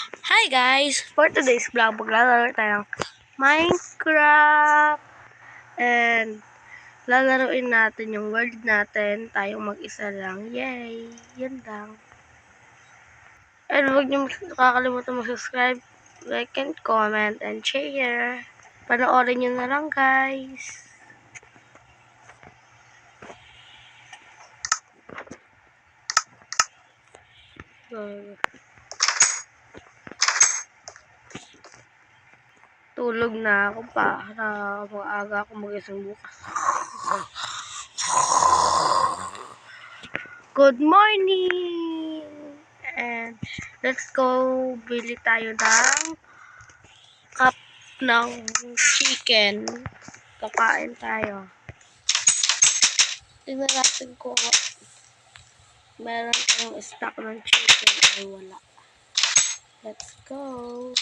Hi guys! For today's vlog, maglalaro tayo ng Minecraft. And lalaroin natin yung world natin. Tayong mag-isa lang. Yay! Yan lang. And huwag niyo kakalimutan mag-subscribe, like and comment, and share. Panoorin niyo na lang guys. Tulog na ako para maaga ako magising bukas. Good morning! And let's go bili tayo ng cup ng chicken. Kakain tayo. Tingnan natin kung meron tayong stock ng chicken ay wala. Let's go!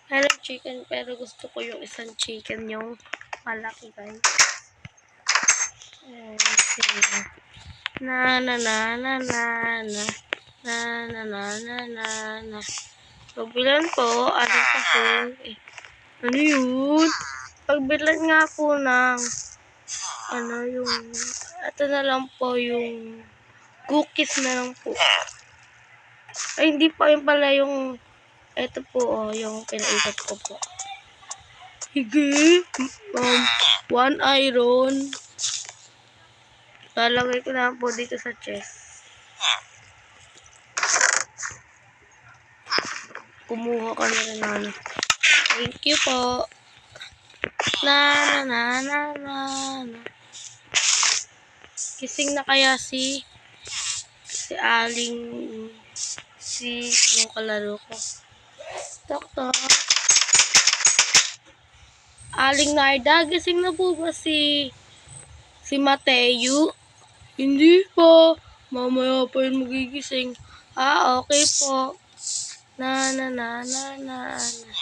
Meron chicken pero gusto ko yung isang chicken yung malaki guys. And na na na na na na na na na na na na. Pagbilan po, ano kasi ano yun? Pagbilan nga po ng ano yung ito na lang po yung cookies na lang po. Ay hindi po yung pala yung ito po yung pinaikot ko po. Hige. One iron. Lalagay ko na po dito sa chest. Kumuha ka na rin ano. Thank you po. Na na na na na na. Kising na kaya si Aling yung kalaro ko. Tok tok. Aling Narda, gising na po ba si Mateo? Hindi po. Mamaya pa yun magigising. Okay po. Na na na na na na.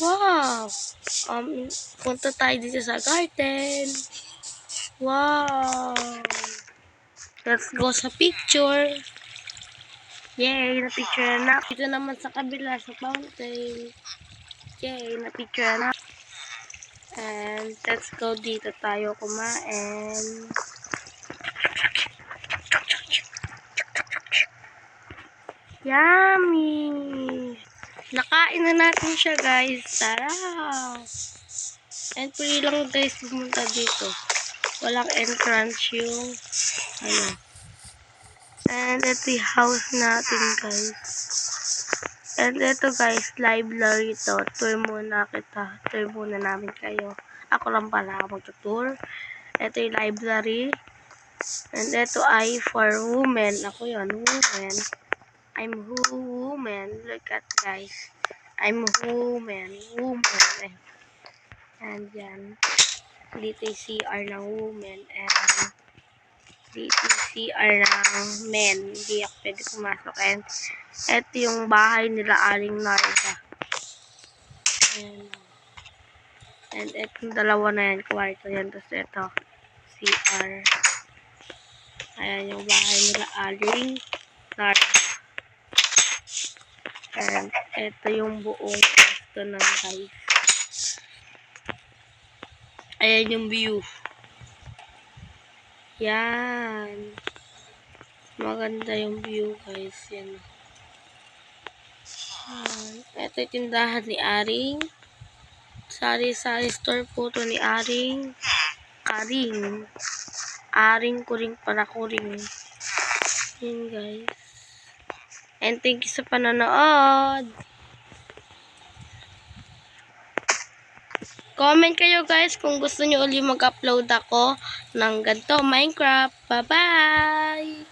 Wow! Punta tayo dito sa garden. Wow! Let's go sa picture. Yay! Na-picture na. Dito naman sa kabila sa fountain. Yay! Na-picture na. And let's go dito tayo kumain. Yummy! Nakain na natin siya guys. Tara! And free lang guys pumunta dito. Walang entrance yung ano. And ito yung house natin guys. And ito guys, library to. Tour muna kita. Tour muna namin kayo. Ako lang pala mag-tour. Ito yung library. And ito ay for women. Ako yun, women. I'm woman. Look at guys. I'm woman. Woman. And yan. Dito yung CR ng woman. And dito yung CR ng men. Hindi ako pwede pumasok. And ito yung bahay nila Aling Narda. And itong dalawa na yan. Kwarto yan. Tapos ito. CR. Ayan yung bahay nila Aling Narda. And ito yung buong pwesto ng guys. Ayan yung view. Yan. Maganda yung view guys. Yan. Ito yung tindahan ni Aring. Sari-sari store po to ni Aring. Karing. Aring kuring para kuring. Yan guys. And thank you sa panonood. Comment kayo guys kung gusto nyo ulit mag-upload ako ng ganito Minecraft. Bye-bye!